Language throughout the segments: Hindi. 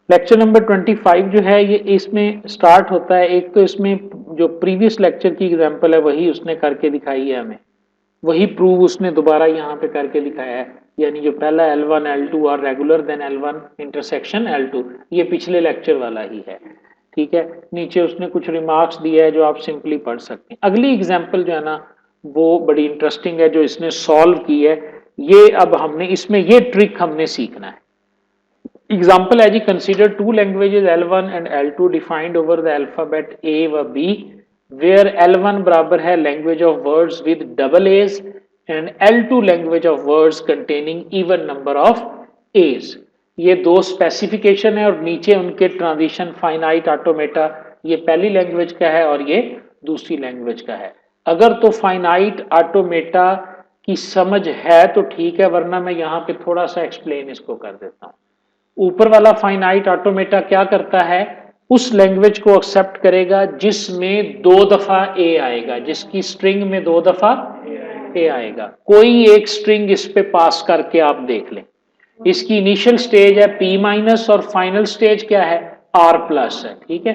लेक्चर नंबर 25 जो है ये इसमें स्टार्ट होता है। एक तो इसमें जो प्रीवियस लेक्चर की एग्जांपल है वही उसने करके दिखाई है, हमें वही प्रूव उसने दोबारा यहाँ पे करके दिखाया है। यानी जो पहला L1 L2 are regular then L1 intersection L2, ये पिछले लेक्चर वाला ही है। ठीक है, नीचे उसने कुछ रिमार्क्स दिया है जो आप सिंपली पढ़ सकते हैं। अगली एग्जाम्पल जो है ना वो बड़ी इंटरेस्टिंग है जो इसने सॉल्व की है। ये अब हमने इसमें ये ट्रिक हमने सीखना है। एग्जाम्पल है जी, consider two languages L1 and L2 defined over the alphabet A व B, वेयर L1 बराबर है language of words with double a's and L2 language of words containing even number of a's. ये दो स्पेसिफिकेशन है और नीचे उनके ट्रांजिशन फाइनाइट ऑटोमेटा, ये पहली लैंग्वेज का है और ये दूसरी लैंग्वेज का है। अगर तो फाइनाइट ऑटोमेटा की समझ है तो ठीक है, वरना मैं यहाँ पे थोड़ा सा एक्सप्लेन इसको कर देता हूँ। ऊपर वाला फाइनाइट ऑटोमेटा क्या करता है, उस लैंग्वेज को एक्सेप्ट करेगा जिसमें दो दफा ए आएगा, जिसकी स्ट्रिंग में दो दफा ए आएगा। कोई एक स्ट्रिंग इस पे पास करके आप देख लें। इसकी इनिशियल स्टेज है P माइनस और फाइनल स्टेज क्या है, R प्लस है। ठीक है,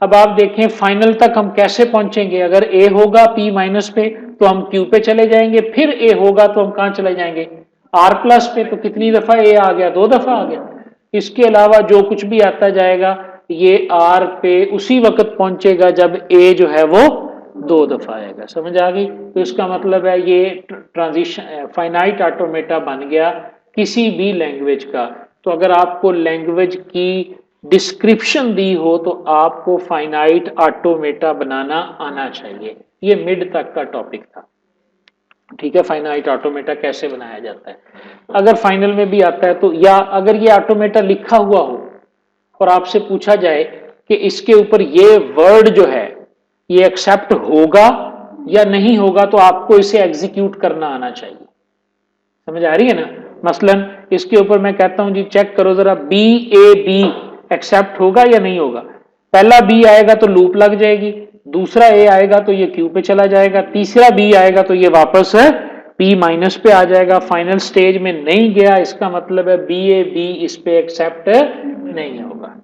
अब आप देखें फाइनल तक हम कैसे पहुंचेंगे। अगर A होगा P माइनस पे तो हम Q पे चले जाएंगे, फिर A होगा तो हम कहां चले जाएंगे, R प्लस पे। तो कितनी दफा A आ गया, दो दफा आ गया। इसके अलावा जो कुछ भी आता जाएगा ये R पे उसी वक्त पहुंचेगा जब A जो है वो दो दफा आएगा। समझ आ गई? तो इसका मतलब है ये ट्रांजिशन फाइनाइट ऑटोमेटा बन गया किसी भी लैंग्वेज का। तो अगर आपको लैंग्वेज की डिस्क्रिप्शन दी हो तो आपको फाइनाइट ऑटोमेटा बनाना आना चाहिए। ये मिड तक का टॉपिक था। ठीक है, फाइनाइट ऑटोमेटा कैसे बनाया जाता है। अगर फाइनल में भी आता है तो, या अगर ये ऑटोमेटा लिखा हुआ हो और आपसे पूछा जाए कि इसके ऊपर ये वर्ड जो है ये एक्सेप्ट होगा या नहीं होगा, तो आपको इसे एग्जीक्यूट करना आना चाहिए। समझ आ रही है ना? मसलन इसके ऊपर मैं कहता हूं जी चेक करो जरा, BAB एक्सेप्ट होगा या नहीं होगा। पहला B आएगा तो लूप लग जाएगी, दूसरा A आएगा तो ये Q पे चला जाएगा, तीसरा B आएगा तो ये वापस है P माइनस पे आ जाएगा। फाइनल स्टेज में नहीं गया, इसका मतलब है BAB इस पे एक्सेप्ट नहीं होगा।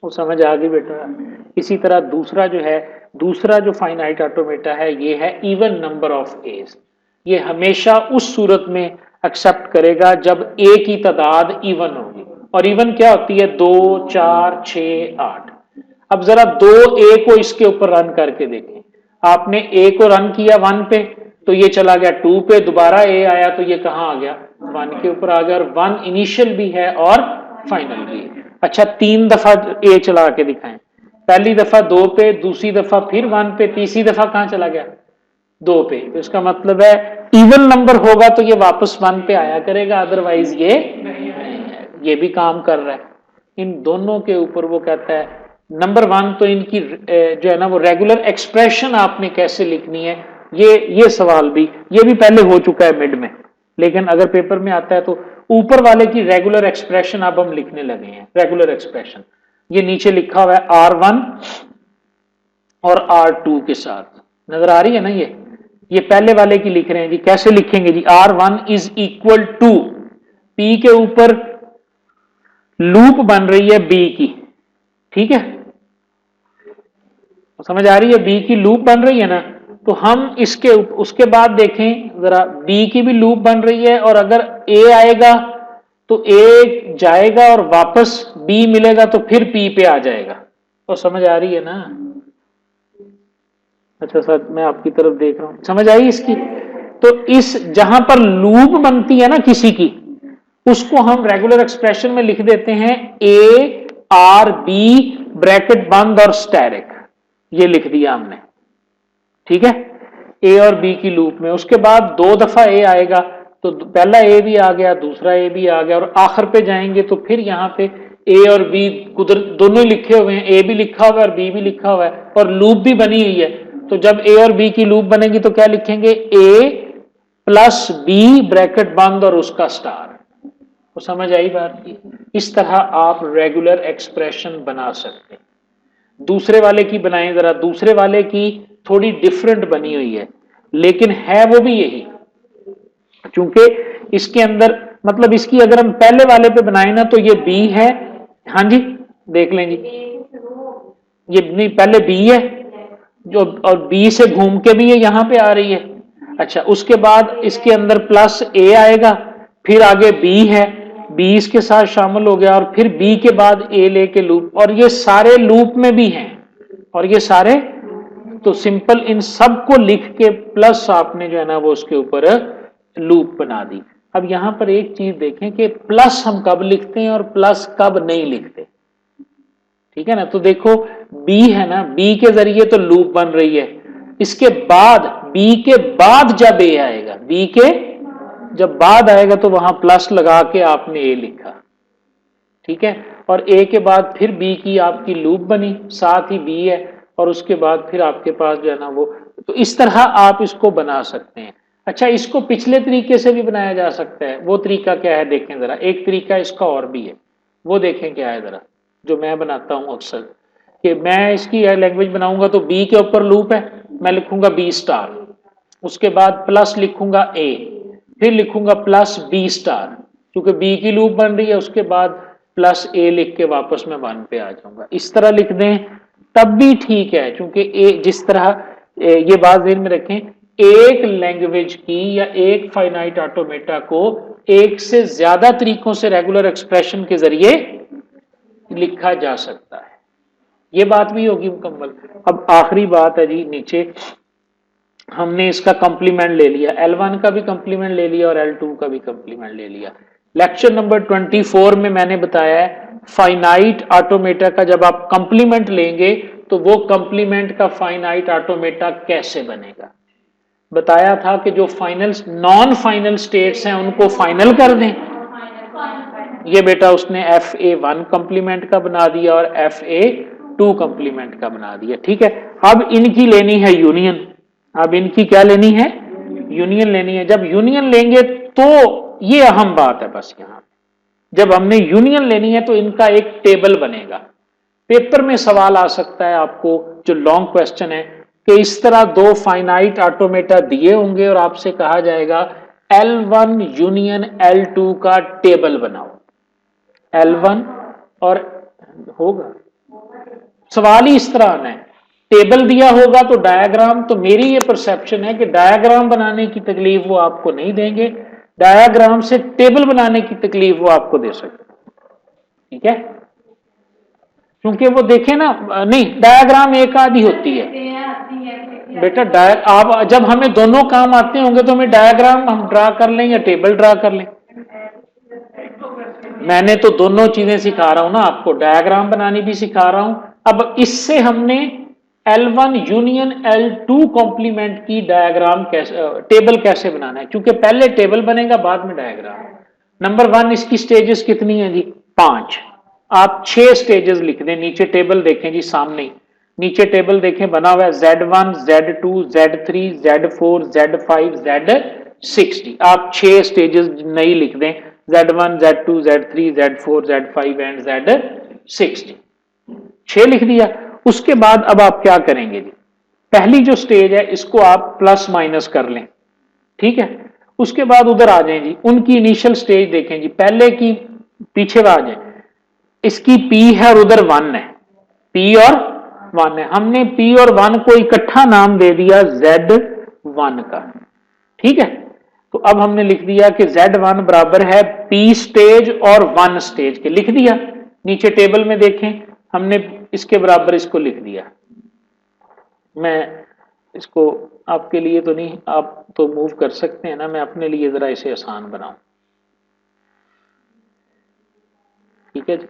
वो समझ आ गई बेटा? इसी तरह दूसरा जो है, दूसरा जो फाइनाइट ऑटोमेटा है ये है इवन नंबर ऑफ एज। ये हमेशा उस सूरत में एक्सेप्ट करेगा जब ए की तादाद इवन होगी। और इवन क्या होती है, 2 4 6 8। अब जरा 2A को इसके ऊपर रन करके देखें। आपने A को रन किया 1 पे तो ये चला गया 2 पे, दोबारा A आया तो ये कहां आ गया, 1 के ऊपर आ गया। और 1 इनिशियल भी है और फाइनल भी है। अच्छा, 3 दफा A चला के दिखाएं। पहली दफा 2 पे, दूसरी दफा फिर 1 पे, तीसरी दफा कहां चला गया, 2 पे। तो इसका मतलब है इवन नंबर होगा तो ये वापस 1 पे आया करेगा, अदरवाइज ये नहीं है। ये भी काम कर रहा है। इन दोनों के ऊपर वो कहता है नंबर 1 तो इनकी जो है ना वो रेगुलर एक्सप्रेशन आपने कैसे लिखनी है, ये सवाल भी, ये भी पहले हो चुका है मिड में, लेकिन अगर पेपर में आता है तो ऊपर वाले की रेगुलर एक्सप्रेशन अब हम लिखने लगे हैं। रेगुलर एक्सप्रेशन ये नीचे लिखा हुआ है R1 और R2 के साथ, नजर आ रही है ना? ये पहले वाले की लिख रहे हैं जी। कैसे लिखेंगे जी, R1 is equal to P के ऊपर लूप बन रही है B की। ठीक है, समझ आ रही है? B की लूप बन रही है ना, तो हम इसके उसके बाद देखें जरा, B की भी लूप बन रही है और अगर A आएगा तो A जाएगा और वापस B मिलेगा तो फिर P पे आ जाएगा। तो समझ आ रही है ना? अच्छा सर, मैं आपकी तरफ देख रहा हूं, समझ आई इसकी? तो इस जहां पर लूप बनती है ना किसी की, उसको हम रेगुलर एक्सप्रेशन में लिख देते हैं A R B ब्रैकेट बंद और स्टैरिक, ये लिख दिया हमने। ठीक है, A और B की लूप में। उसके बाद 2 दफा A आएगा तो पहला A भी आ गया, दूसरा A भी आ गया, और आखिर पे जाएंगे तो फिर यहाँ पे A और B कुदरत दोनों ही लिखे हुए हैं, A भी लिखा हुआ है और B भी लिखा हुआ है और लूप भी बनी हुई है। तो जब A और B की लूप बनेगी तो क्या लिखेंगे, A प्लस B ब्रैकेट बंद और उसका स्टार। तो समझ आई बात की? इस तरह आप रेगुलर एक्सप्रेशन बना सकते हैं। दूसरे वाले की बनाएं जरा, दूसरे वाले की थोड़ी डिफरेंट बनी हुई है लेकिन है वो भी यही, क्योंकि इसके अंदर मतलब इसकी अगर हम पहले वाले पे बनाए ना तो ये B है। हाँ जी, देख लें जी, ये नहीं पहले बी है जो, और बी से घूम के भी ये यहां पे आ रही है। अच्छा, उसके बाद इसके अंदर प्लस ए आएगा, फिर आगे बी है, बी इसके साथ शामिल हो गया, और फिर बी के बाद ए लेके लूप, और ये सारे लूप में भी हैं, और ये सारे, तो सिंपल इन सब को लिख के प्लस आपने जो है ना वो उसके ऊपर लूप बना दी। अब यहां पर एक चीज देखें कि प्लस हम कब लिखते हैं और प्लस कब नहीं लिखते, ठीक है ना। तो देखो बी है ना, बी के जरिए तो लूप बन रही है, इसके बाद बी के बाद जब ए आएगा, बी के जब बाद आएगा तो वहां प्लस लगा के आपने ए लिखा, ठीक है, और ए के बाद फिर बी की आपकी लूप बनी, साथ ही बी है, और उसके बाद फिर आपके पास जो है ना वो, तो इस तरह आप इसको बना सकते हैं। अच्छा, इसको पिछले तरीके से भी बनाया जा सकता है, वो तरीका क्या है देखें जरा, एक तरीका इसका और भी है, वो देखें क्या है जरा, जो मैं बनाता हूं अक्सर, कि मैं इसकी लैंग्वेज बनाऊंगा तो बी के ऊपर लूप है, मैं लिखूंगा बी स्टार, उसके बाद प्लस लिखूंगा ए, फिर लिखूंगा प्लस बी स्टार, क्योंकि बी की लूप बन रही है, उसके बाद प्लस ए लिख के वापस मैं 1 पे आ जाऊंगा। इस तरह लिख दें तब भी ठीक है, क्योंकि ए जिस तरह ये बात ध्यान में रखें, एक लैंग्वेज की या एक फाइनाइट ऑटोमेटा को एक से ज्यादा तरीकों से रेगुलर एक्सप्रेशन के जरिए लिखा जा सकता है, ये बात भी होगी मुकम्मल। अब आखिरी बात है जी, नीचे हमने इसका कंप्लीमेंट ले लिया, L1 का भी कंप्लीमेंट ले लिया और L2 का भी कंप्लीमेंट ले लिया। लेक्चर नंबर 24 में मैंने बताया है फाइनाइट ऑटोमेटा का जब आप कंप्लीमेंट लेंगे तो वो कंप्लीमेंट का फाइनाइट ऑटोमेटा कैसे बनेगा, बताया था कि जो फाइनल नॉन फाइनल स्टेट्स हैं उनको फाइनल कर दें, ये बेटा उसने FA1 कंप्लीमेंट का बना दिया और FA2 कंप्लीमेंट का बना दिया, ठीक है। अब इनकी लेनी है यूनियन, अब इनकी क्या लेनी है, यूनियन लेनी है। जब यूनियन लेंगे तो ये अहम बात है, बस यहां जब हमने यूनियन लेनी है तो इनका एक टेबल बनेगा। पेपर में सवाल आ सकता है आपको, जो लॉन्ग क्वेश्चन है, कि इस तरह दो फाइनाइट ऑटोमेटा दिए होंगे और आपसे कहा जाएगा L1 यूनियन L2 का टेबल बनाओ, L1 और होगा सवाल ही इस तरह आना है, टेबल दिया होगा तो डायग्राम, तो मेरी ये परसेप्शन है कि डायग्राम बनाने की तकलीफ वो आपको नहीं देंगे, डायग्राम से टेबल बनाने की तकलीफ वो आपको दे सकते, ठीक है, क्योंकि वो देखे ना, नहीं डायग्राम एक आधी होती है बेटा, आप जब हमें दोनों काम आते होंगे तो हमें डायग्राम हम ड्रा कर लें या टेबल ड्रा कर लें, मैंने तो दोनों चीजें सिखा रहा हूं ना आपको, डायग्राम बनानी भी सिखा रहा हूं। अब इससे हमने L1 यूनियन L2 कॉम्प्लीमेंट की डायग्राम कैसे, टेबल कैसे बनाना है, क्योंकि पहले टेबल बनेगा बाद में डायग्राम। नंबर 1 इसकी स्टेजेस कितनी है जी, 5, आप 6 स्टेजेस लिख दें, नीचे टेबल देखें जी सामने, नीचे टेबल देखें बना हुआ है Z1 Z2 Z3 Z4 Z5 Z60, आप 6 स्टेजेस नहीं लिख दें, Z1 Z2 Z3 Z4 Z5 and Z60, 6 लिख दिया। उसके बाद अब आप क्या करेंगे जी, पहली जो स्टेज है इसको आप प्लस माइनस कर लें, ठीक है, उसके बाद उधर आ जाएं जी, उनकी इनिशियल स्टेज देखें जी, पहले की पीछे आ जाए, इसकी P है और उधर 1 है, P और 1 है, हमने P और 1 को इकट्ठा नाम दे दिया Z1 का, ठीक है। तो अब हमने लिख दिया कि Z1 बराबर है P स्टेज और 1 स्टेज के, लिख दिया। नीचे टेबल में देखें हमने इसके बराबर इसको लिख दिया, मैं इसको आपके लिए तो नहीं, आप तो मूव कर सकते हैं ना, मैं अपने लिए जरा इसे आसान बनाऊं, ठीक है जी।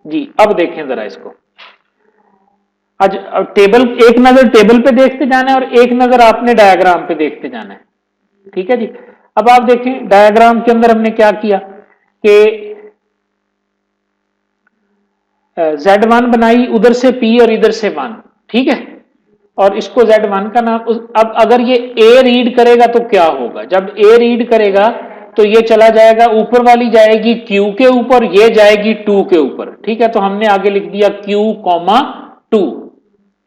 जी अब देखें जरा इसको, आज टेबल, एक नजर टेबल पे देखते जाना है और एक नजर आपने डायग्राम पे देखते जाना है, ठीक है जी। अब आप देखें डायग्राम के अंदर हमने क्या किया कि Z1 बनाई, उधर से P और इधर से 1, ठीक है, और इसको Z1 का नाम, अब अगर ये A रीड करेगा तो क्या होगा, जब A रीड करेगा तो ये चला जाएगा, ऊपर वाली जाएगी Q के ऊपर, ये जाएगी 2 के ऊपर, ठीक है, तो हमने आगे लिख दिया Q, 2,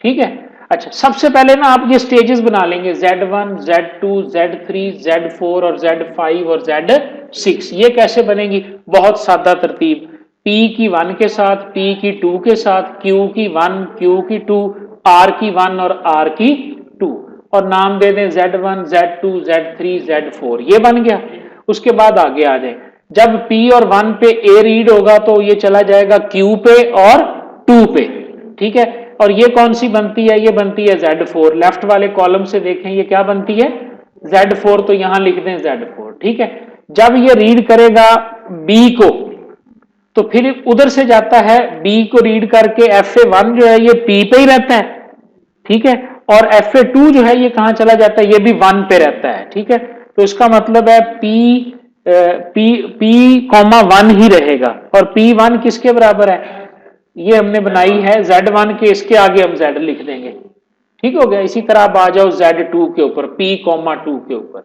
ठीक है। अच्छा, सबसे पहले ना आप ये स्टेजेस बना लेंगे, Z1, Z2, Z3, Z4 और Z5 और Z6। ये कैसे बनेगी? बहुत सादा तरतीब, P की 1 के साथ, P की 2 के साथ, Q की 1, Q की 2, R की 1 और R की 2, और नाम दे दें Z1, Z2, Z3, Z4। ये बन गया। उसके बाद आगे आ जाए, जब P और 1 पे A रीड होगा तो ये चला जाएगा Q पे और 2 पे, ठीक है। और ये कौन सी बनती है? ये बनती है Z4। लेफ्ट वाले कॉलम से देखें ये क्या बनती है? Z4। तो यहां लिख दें Z4, ठीक है। जब ये रीड करेगा B को तो फिर उधर से जाता है B को रीड करके FA1 जो है ये P पे ही रहता है, ठीक है। और FA2 जो है ये कहां चला जाता है? ये भी 1 पे रहता है, ठीक है। तो इसका मतलब है P,1 ही रहेगा। और P1 किसके बराबर है? ये हमने बनाई है Z1 के, इसके आगे हम Z लिख देंगे, ठीक हो गया। इसी तरह आप आ जाओ Z2 के ऊपर, P,2 के ऊपर।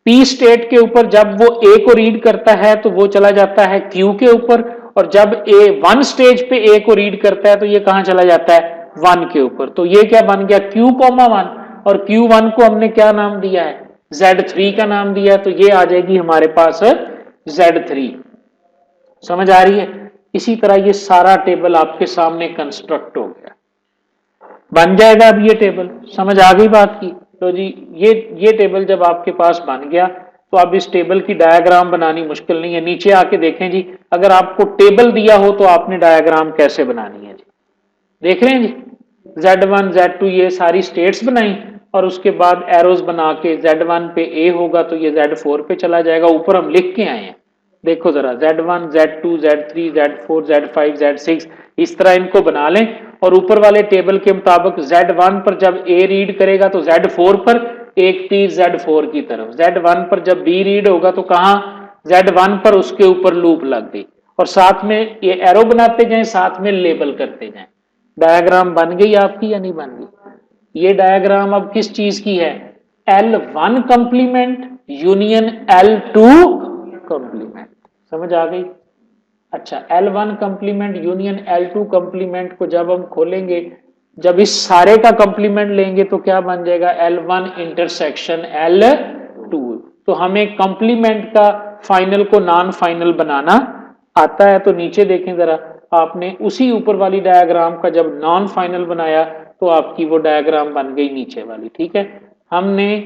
P स्टेट के ऊपर जब वो A को रीड करता है तो वो चला जाता है Q के ऊपर, और जब A 1 स्टेज पे A को रीड करता है तो ये कहां चला जाता है? 1 के ऊपर। तो ये क्या बन गया? Q,1। और Q1 को हमने क्या नाम दिया है? Z3 का नाम दिया है। तो ये आ जाएगी हमारे पास Z3। समझ आ रही है? इसी तरह ये सारा टेबल आपके सामने कंस्ट्रक्ट हो गया, बन जाएगा। अब ये टेबल समझ आ गई बात की? तो जी ये टेबल जब आपके पास बन गया तो अब इस टेबल की डायग्राम बनानी मुश्किल नहीं है। नीचे आके देखें जी, अगर आपको टेबल दिया हो तो आपने डायग्राम कैसे बनानी है जी? देख रहे हैं जी, Z1, Z2 ये सारी स्टेट्स बनाई, और उसके बाद एरोज बना के Z1 पे A होगा तो ये Z4 पे चला जाएगा। ऊपर हम लिख के आए हैं, देखो जरा, Z1, Z2, Z3, Z4, Z5, Z6, इस तरह इनको बना लें। और ऊपर वाले टेबल के मुताबिक Z1 पर जब A रीड करेगा तो Z4 पर एक तीर Z4 की तरफ, Z1 पर जब B रीड होगा तो कहां? Z1 पर, उसके ऊपर लूप लग गई। और साथ में ये एरो बनाते जाएं, साथ में लेबल करते जाएं। डायग्राम बन गई आपकी या नहीं बन गई? ये डायग्राम अब किस चीज की है? L1 complement union L2 complement. समझ आ गई? अच्छा, L1 complement union L2 complement को जब हम खोलेंगे, जब इस सारे का कंप्लीमेंट लेंगे तो क्या बन जाएगा? L1 intersection L2। तो हमें कंप्लीमेंट का फाइनल को नॉन फाइनल बनाना आता है। तो नीचे देखें जरा, आपने उसी ऊपर वाली डायग्राम का जब नॉन फाइनल बनाया तो आपकी वो डायग्राम बन गई नीचे वाली, ठीक है। हमने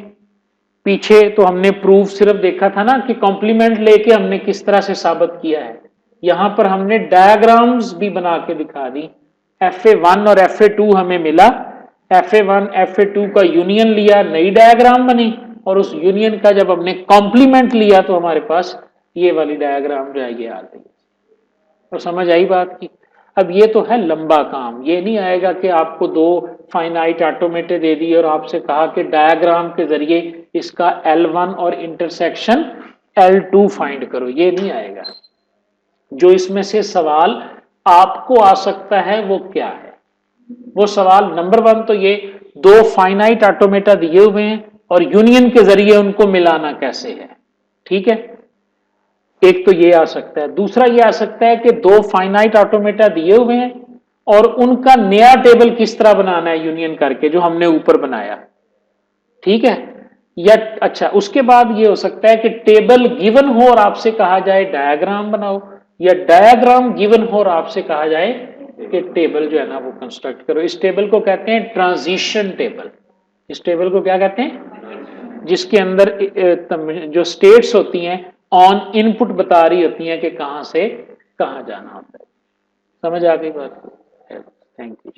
पीछे तो हमने प्रूफ सिर्फ देखा था ना कि कॉम्प्लीमेंट लेके हमने किस तरह से साबित किया है। यहां पर हमने डायग्राम्स भी बना के दिखा दी। FA1 और FA2 हमें मिला, FA1 FA2 का यूनियन लिया, नई डायग्राम बनी, और उस यूनियन का जब हमने कॉम्प्लीमेंट लिया तो हमारे पास ये वाली डायग्राम जो है ये आ गई। तो समझ आई बात की? अब ये तो है लंबा काम, ये नहीं आएगा कि आपको दो फाइनाइट ऑटोमेटे दे दी और आपसे कहा कि डायग्राम के जरिए इसका L1 और इंटरसेक्शन L2 फाइंड करो, ये नहीं आएगा। जो इसमें से सवाल आपको आ सकता है वो क्या है? वो सवाल नंबर 1 तो ये, दो फाइनाइट ऑटोमेटा दिए हुए हैं और यूनियन के जरिए उनको मिलाना कैसे है, ठीक है। एक तो ये आ सकता है। दूसरा ये आ सकता है कि दो फाइनाइट ऑटोमेटा दिए हुए हैं और उनका नया टेबल किस तरह बनाना है यूनियन करके, जो हमने ऊपर बनाया, ठीक है। या अच्छा, उसके बाद ये हो सकता है कि टेबल गिवन हो और आपसे कहा जाए डायग्राम बनाओ, या डायग्राम गिवन हो और आपसे कहा जाए कि टेबल जो है ना वो कंस्ट्रक्ट करो। इस टेबल को कहते हैं ट्रांजिशन टेबल। इस टेबल को क्या कहते हैं? जिसके अंदर जो स्टेट्स होती हैं ऑन इनपुट बता रही होती हैं कि कहां से कहां जाना होता है। समझ आ गई बात? Thank you.